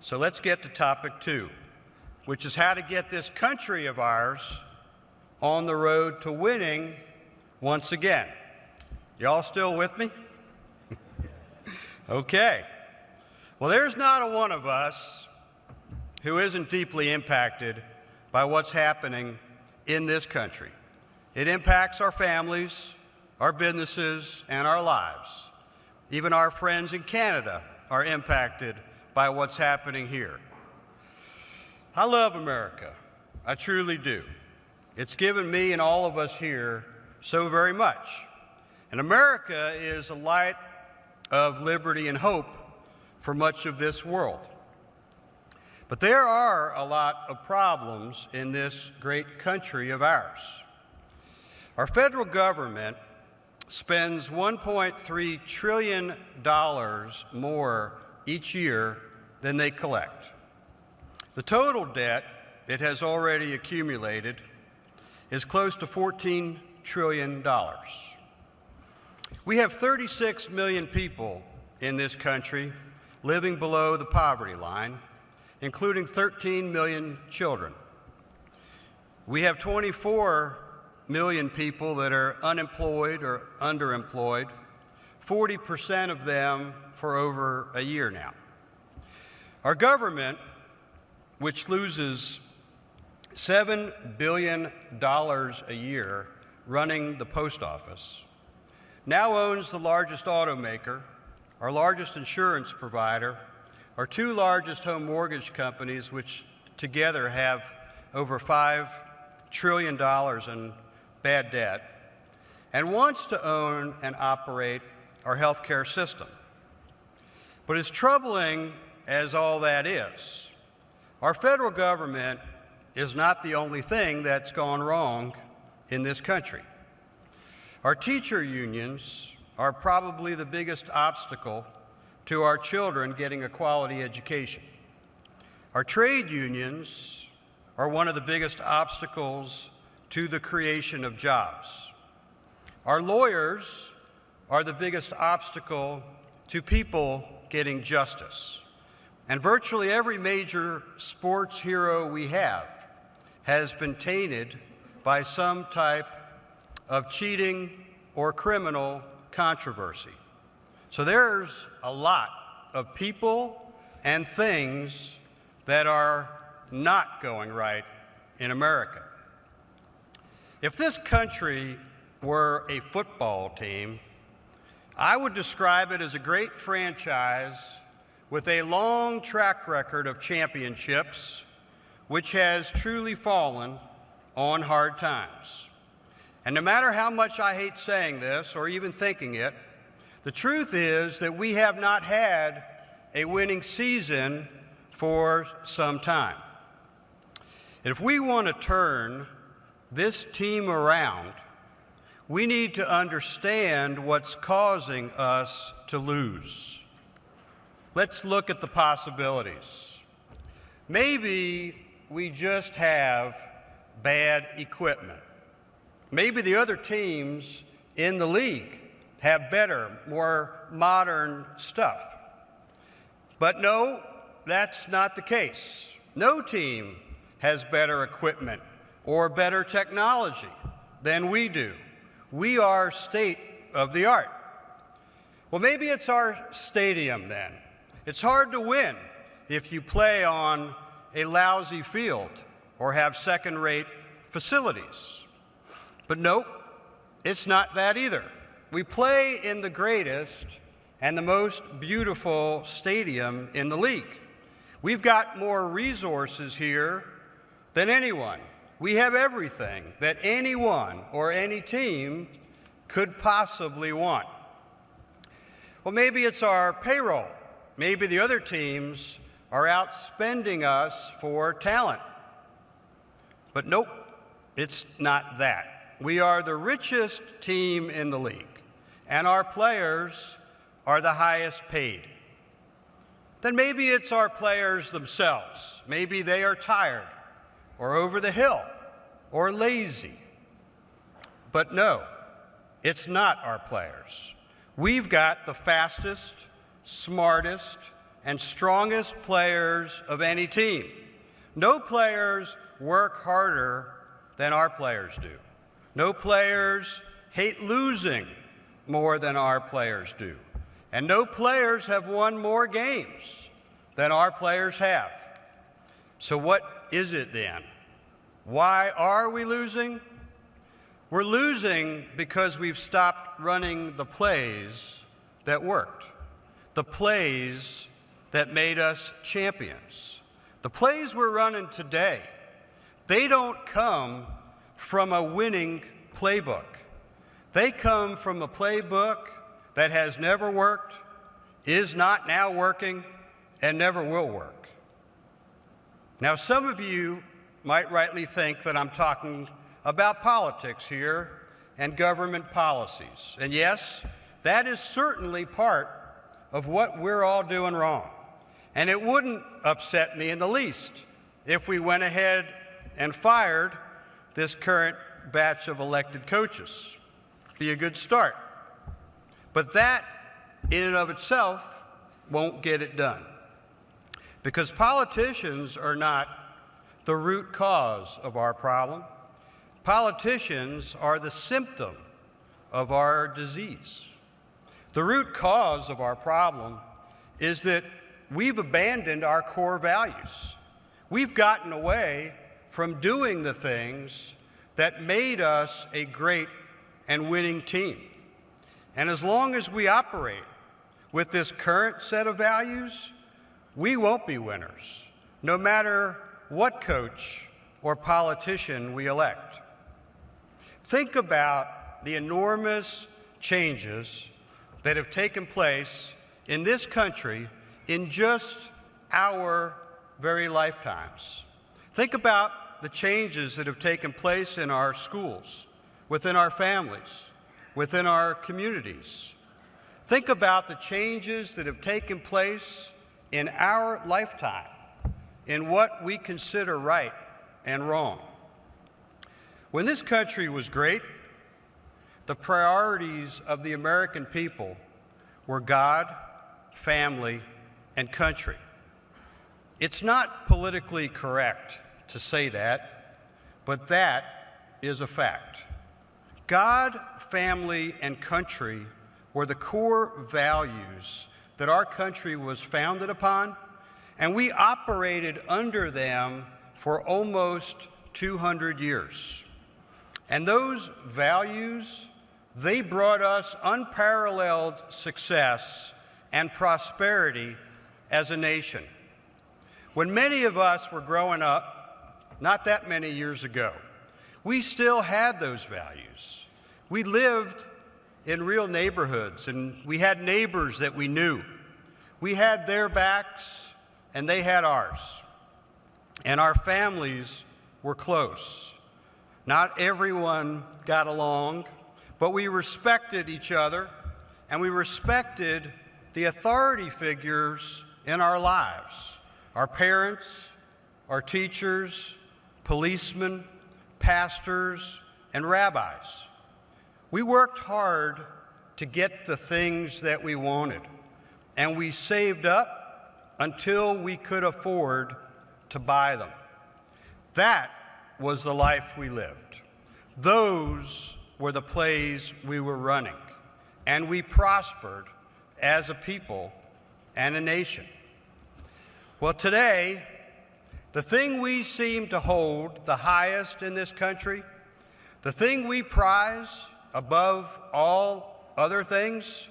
So let's get to topic 2, which is how to get this country of ours on the road to winning once again. Y'all still with me? Okay. Well, there's not a one of us who isn't deeply impacted by what's happening in this country. It impacts our families, our businesses, and our lives. Even our friends in Canada are impacted by what's happening here. I love America. I truly do. It's given me and all of us here so very much. And America is a light of liberty and hope for much of this world. But there are a lot of problems in this great country of ours. Our federal government spends $1.3 trillion more each year than they collect. The total debt it has already accumulated is close to $14 trillion. We have 36 million people in this country living below the poverty line, including 13 million children. We have 24 million people that are unemployed or underemployed, 40% of them for over a year now. Our government, which loses $7 billion a year running the post office, now owns the largest automaker, our largest insurance provider, our 2 largest home mortgage companies, which together have over $5 trillion in bad debt, and wants to own and operate our healthcare system. But as troubling as all that is, our federal government is not the only thing that's gone wrong in this country. Our teacher unions are probably the biggest obstacle to our children getting a quality education. Our trade unions are one of the biggest obstacles to the creation of jobs. Our lawyers are the biggest obstacle to people getting justice. And virtually every major sports hero we have has been tainted by some type of cheating or criminal controversy. So there's a lot of people and things that are not going right in America. If this country were a football team, I would describe it as a great franchise with a long track record of championships, which has truly fallen on hard times. And no matter how much I hate saying this or even thinking it, the truth is that we have not had a winning season for some time. And if we want to turn this team around, we need to understand what's causing us to lose. Let's look at the possibilities. Maybe we just have bad equipment. Maybe the other teams in the league have better, more modern stuff. But no, that's not the case. No team has better equipment or better technology than we do. We are state of the art. Well, maybe it's our stadium then. It's hard to win if you play on a lousy field or have second-rate facilities. But nope, it's not that either. We play in the greatest and the most beautiful stadium in the league. We've got more resources here than anyone. We have everything that anyone or any team could possibly want. Well, maybe it's our payroll. Maybe the other teams are outspending us for talent. But nope, it's not that. We are the richest team in the league, and our players are the highest paid. Then maybe it's our players themselves. Maybe they are tired or over the hill or lazy. But no, it's not our players. We've got the fastest, smartest, and strongest players of any team. No players work harder than our players do. No players hate losing more than our players do. And no players have won more games than our players have. So what is it then? Why are we losing? We're losing because we've stopped running the plays that worked, the plays that made us champions. The plays we're running today, they don't come from a winning playbook. They come from a playbook that has never worked, is not now working, and never will work. Now, some of you might rightly think that I'm talking about politics here and government policies. And yes, that is certainly part of what we're all doing wrong. And it wouldn't upset me in the least if we went ahead and fired this current batch of elected coaches. Be a good start. But that, in and of itself, won't get it done. Because politicians are not the root cause of our problem. Politicians are the symptom of our disease. The root cause of our problem is that we've abandoned our core values. We've gotten away from doing the things that made us a great and winning team. And as long as we operate with this current set of values, we won't be winners, no matter what coach or politician we elect. Think about the enormous changes that have taken place in this country in just our very lifetimes. Think about the changes that have taken place in our schools, within our families, within our communities. Think about the changes that have taken place in our lifetime in what we consider right and wrong. When this country was great, the priorities of the American people were God, family, and country. It's not politically correct to say that, but that is a fact. God, family, and country were the core values that our country was founded upon, and we operated under them for almost 200 years. And those values, they brought us unparalleled success and prosperity as a nation. When many of us were growing up, not that many years ago, we still had those values. We lived in real neighborhoods, and we had neighbors that we knew. We had their backs, and they had ours. And our families were close. Not everyone got along, but we respected each other, and we respected the authority figures in our lives, our parents, our teachers, policemen, pastors, and rabbis. We worked hard to get the things that we wanted, and we saved up until we could afford to buy them. That was the life we lived. Those were the plays we were running, and we prospered as a people and a nation. Well, today, the thing we seem to hold the highest in this country, the thing we prize above all other things,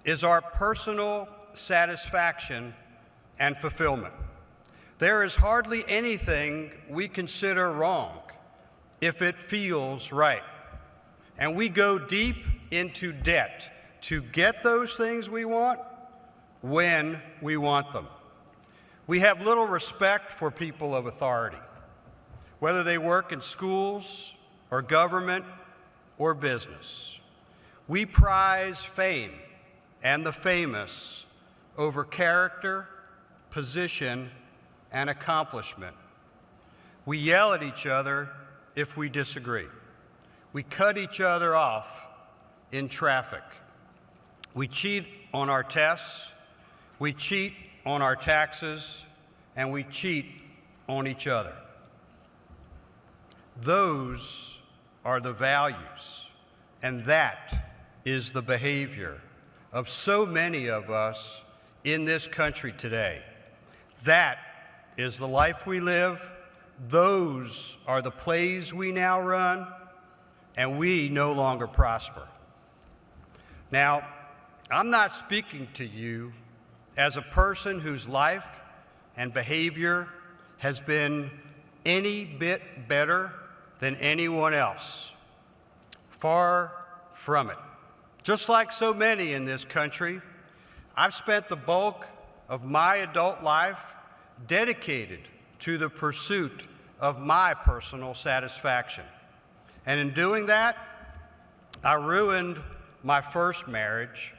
is our personal satisfaction and fulfillment. There is hardly anything we consider wrong if it feels right. And we go deep into debt to get those things we want when we want them. We have little respect for people of authority, whether they work in schools or government or business. We prize fame and the famous over character, position, and accomplishment. We yell at each other if we disagree. We cut each other off in traffic. We cheat on our tests. We cheat on our taxes, and we cheat on each other. Those are the values, and that is the behavior of so many of us in this country today. That is the life we live. Those are the plays we now run, and we no longer prosper. Now, I'm not speaking to you as a person whose life and behavior has been any bit better than anyone else. Far from it. Just like so many in this country, I've spent the bulk of my adult life dedicated to the pursuit of my personal satisfaction. And in doing that, I ruined my first marriage.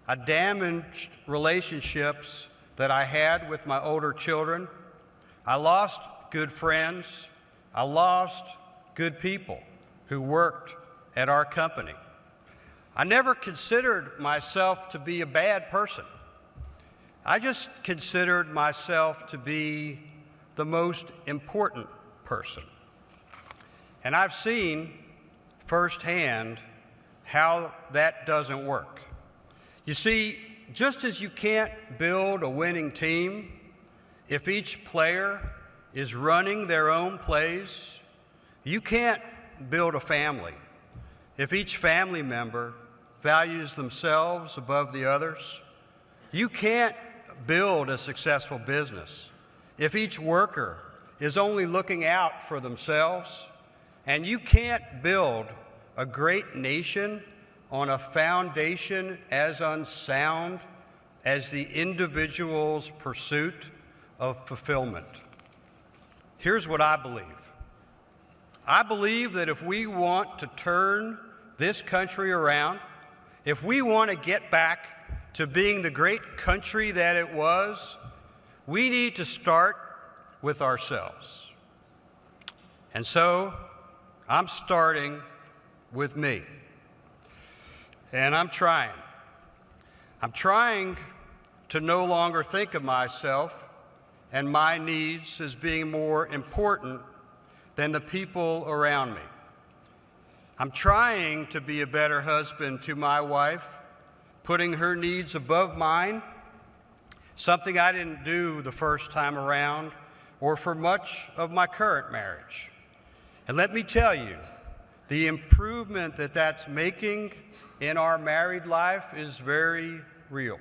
I damaged relationships that I had with my older children. I lost good friends. I lost good people who worked at our company. I never considered myself to be a bad person. I just considered myself to be the most important person. And I've seen firsthand how that doesn't work. You see, just as you can't build a winning team if each player is running their own plays, you can't build a family if each family member values themselves above the others. You can't build a successful business if each worker is only looking out for themselves. And you can't build a great nation on a foundation as unsound as the individual's pursuit of fulfillment. Here's what I believe. I believe that if we want to turn this country around, if we want to get back to being the great country that it was, we need to start with ourselves. And so, I'm starting with me. And I'm trying. I'm trying to no longer think of myself and my needs as being more important than the people around me. I'm trying to be a better husband to my wife, putting her needs above mine, something I didn't do the first time around or for much of my current marriage. And let me tell you, the improvement that that's making in our married life is very real.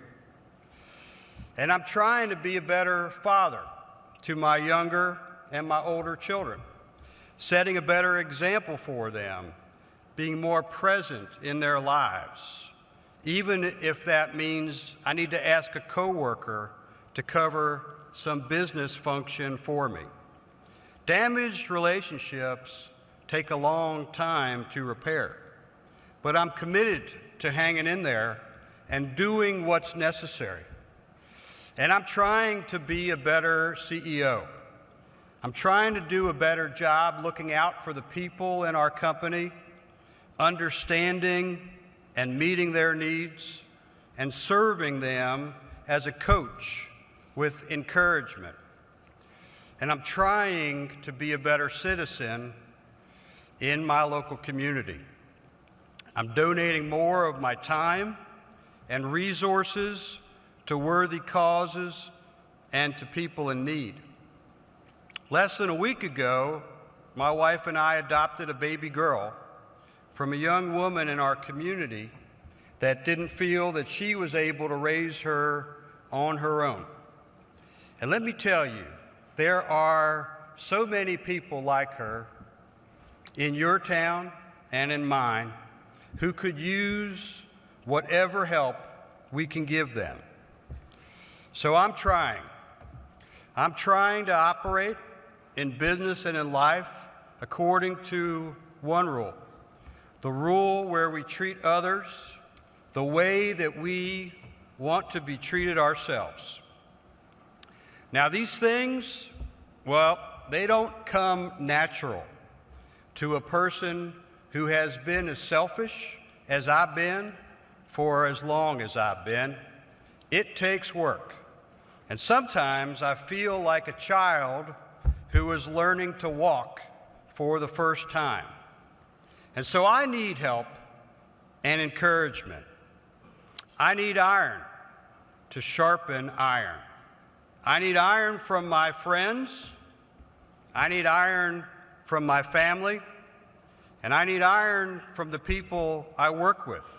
And I'm trying to be a better father to my younger and my older children, setting a better example for them, being more present in their lives, even if that means I need to ask a coworker to cover some business function for me. Damaged relationships take a long time to repair, but I'm committed to hanging in there and doing what's necessary. And I'm trying to be a better CEO. I'm trying to do a better job looking out for the people in our company, understanding and meeting their needs, and serving them as a coach with encouragement. And I'm trying to be a better citizen in my local community. I'm donating more of my time and resources to worthy causes and to people in need. Less than a week ago, my wife and I adopted a baby girl from a young woman in our community that didn't feel that she was able to raise her on her own. And let me tell you, there are so many people like her in your town and in mine who could use whatever help we can give them. So I'm trying. I'm trying to operate in business and in life according to one rule, the rule where we treat others the way that we want to be treated ourselves. Now, these things, well, they don't come natural to a person who has been as selfish as I've been for as long as I've been. It takes work. And sometimes I feel like a child who is learning to walk for the first time. And so I need help and encouragement. I need iron to sharpen iron. I need iron from my friends. I need iron from my family. And I need iron from the people I work with,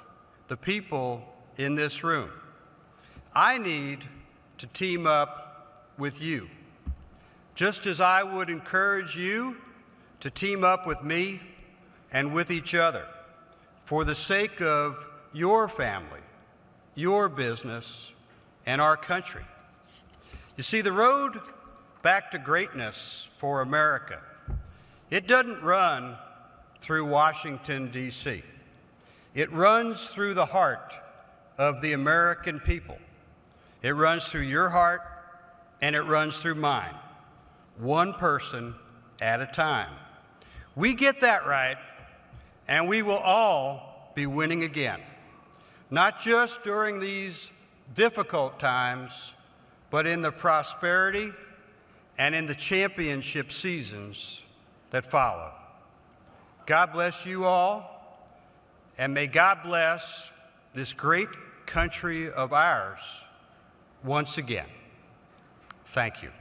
the people in this room. I need to team up with you, just as I would encourage you to team up with me and with each other for the sake of your family, your business, and our country. You see, the road back to greatness for America, it doesn't run through Washington, D.C. It runs through the heart of the American people. It runs through your heart, and it runs through mine, one person at a time. We get that right, and we will all be winning again, not just during these difficult times, but in the prosperity and in the championship seasons that follow. God bless you all, and may God bless this great country of ours once again. Thank you.